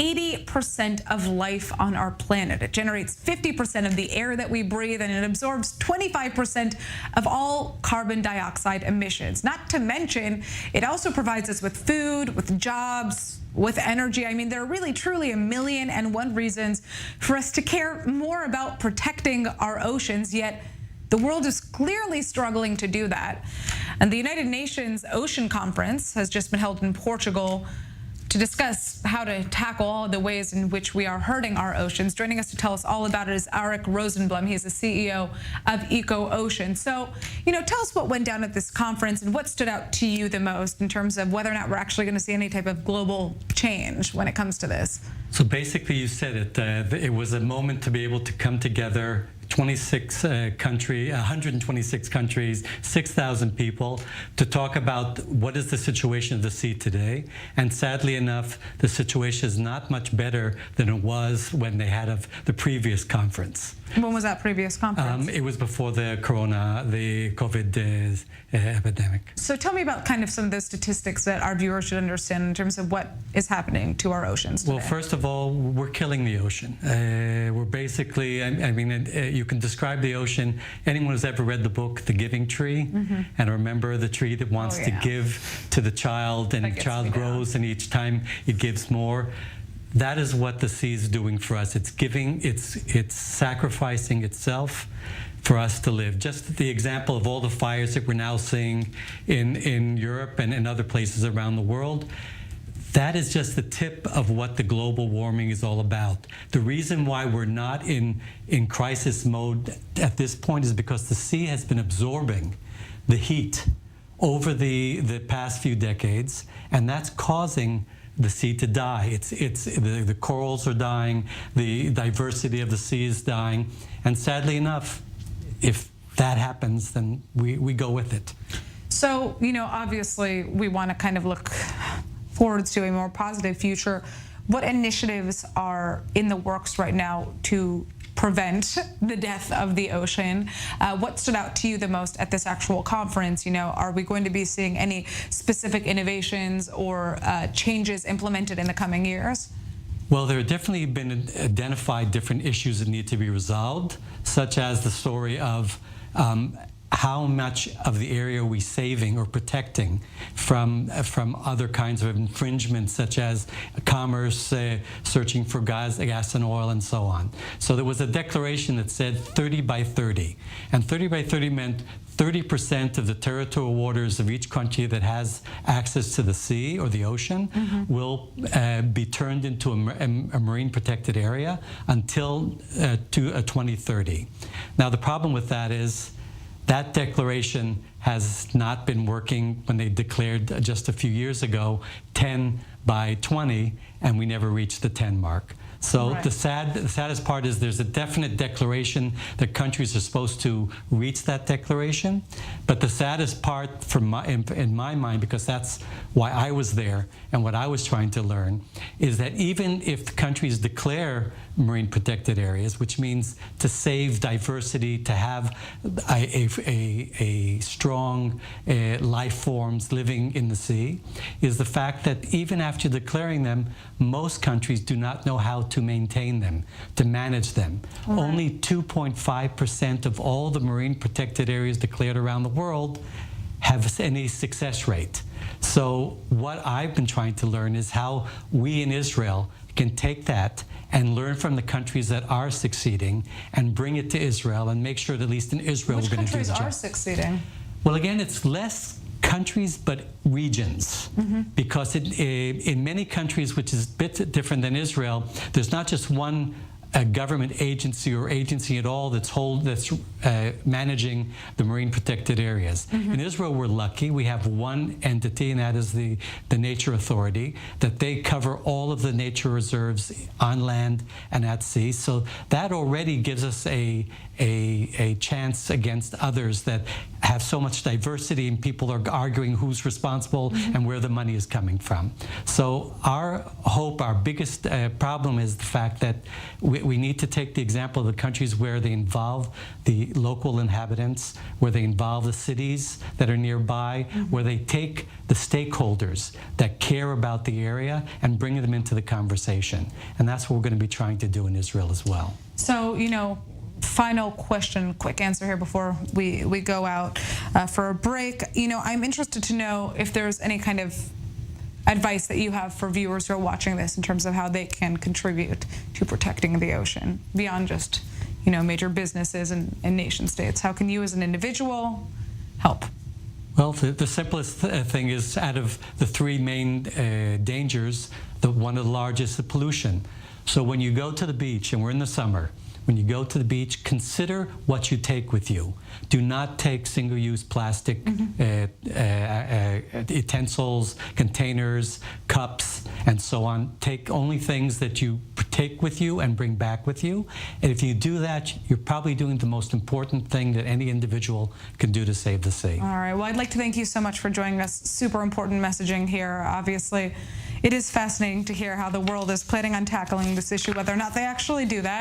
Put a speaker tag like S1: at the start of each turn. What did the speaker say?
S1: 80% of life on our planet. It generates 50% of the air that we breathe, and it absorbs 25% of all carbon dioxide emissions. Not to mention, it also provides us with food, with jobs, with energy. I mean, there are really truly 1,000,001 reasons for us to care more about protecting our oceans, yet the world is clearly struggling to do that. And the United Nations Ocean Conference has just been held in Portugal to discuss how to tackle all the ways in which we are hurting our oceans. Joining us to tell us all about it is Arik Rozonbloom. He's the CEO of Eco-Ocean. So, tell us what went down at this conference and what stood out to you the most in terms of whether or not we're actually going to see any type of global change when it comes to this.
S2: So basically, you said it. It was a moment to be able to come together. 126 countries, 6,000 people, to talk about what is the situation of the sea today. And sadly enough, the situation is not much better than it was when they had the previous conference.
S1: When was that previous conference?
S2: It was before the COVID epidemic.
S1: So tell me about kind of some of the statistics that our viewers should understand in terms of what is happening to our oceans today.
S2: Well, first of all, we're killing the ocean. We're basically, you can describe the ocean. Anyone who's ever read the book, The Giving Tree, and remember the tree that wants to give to the child, and the child grows, and each time it gives more. That is what the sea is doing for us. It's giving, it's sacrificing itself for us to live. Just the example of all the fires that we're now seeing in Europe and in other places around the world, that is just the tip of what the global warming is all about. The reason why we're not in crisis mode at this point is because the sea has been absorbing the heat over the past few decades, and that's causing the sea to die. The corals are dying, the diversity of the sea is dying, and sadly enough, if that happens, then we go with it.
S1: So, obviously we want to kind of look forward to a more positive future. What initiatives are in the works right now to prevent the death of the ocean? What stood out to you the most at this actual conference? Are we going to be seeing any specific innovations or changes implemented in the coming years?
S2: Well, there have definitely been identified different issues that need to be resolved, such as the story of how much of the area are we saving or protecting from other kinds of infringements, such as commerce, searching for gas and oil, and so on. So there was a declaration that said 30 by 30. And 30 by 30 meant 30% of the territorial waters of each country that has access to the sea or the ocean will be turned into a marine protected area until 2030. Now, the problem with that is that declaration has not been working when they declared just a few years ago 10 by 20, and we never reached the 10 mark. So the saddest part is there's a definite declaration that countries are supposed to reach that declaration. But the saddest part in my mind, because that's why I was there and what I was trying to learn, is that even if the countries declare marine protected areas, which means to save diversity, to have a strong life forms living in the sea, is the fact that even after declaring them, most countries do not know how to maintain them, to manage them. Only 2.5% of all the marine protected areas declared around the world have any success rate. So what I've been trying to learn is how we in Israel can take that and learn from the countries that are succeeding and bring it to Israel and make sure that at least in Israel we're going to do the job.
S1: Which countries are succeeding?
S2: Well, again, it's less countries but regions, because in many countries, which is a bit different than Israel, there's not just one government agency or agency at all that's managing the marine protected areas. In Israel, we're lucky. We have one entity, and that is the Nature Authority, that they cover all of the nature reserves on land and at sea. So that already gives us a a chance against others that have so much diversity and people are arguing who's responsible and where the money is coming from. So our hope, our biggest problem is the fact that we need to take the example of the countries where they involve the local inhabitants, where they involve the cities that are nearby, where they take the stakeholders that care about the area and bring them into the conversation. And that's what we're going to be trying to do in Israel as well.
S1: So, you know, final question, quick answer here before we go out for a break. You know, I'm interested to know if there's any kind of advice that you have for viewers who are watching this in terms of how they can contribute to protecting the ocean beyond just, you know, major businesses and nation states. How can you as an individual help?
S2: Well, the simplest thing is, out of the three main dangers, one of the largest is pollution. So when you go to the beach, and we're in the summer, when you go to the beach, consider what you take with you. Do not take single-use plastic utensils, containers, cups, and so on. Take only things that you take with you and bring back with you. And if you do that, you're probably doing the most important thing that any individual can do to save the sea.
S1: All right. Well, I'd like to thank you so much for joining us. Super important messaging here. Obviously, it is fascinating to hear how the world is planning on tackling this issue, whether or not they actually do that.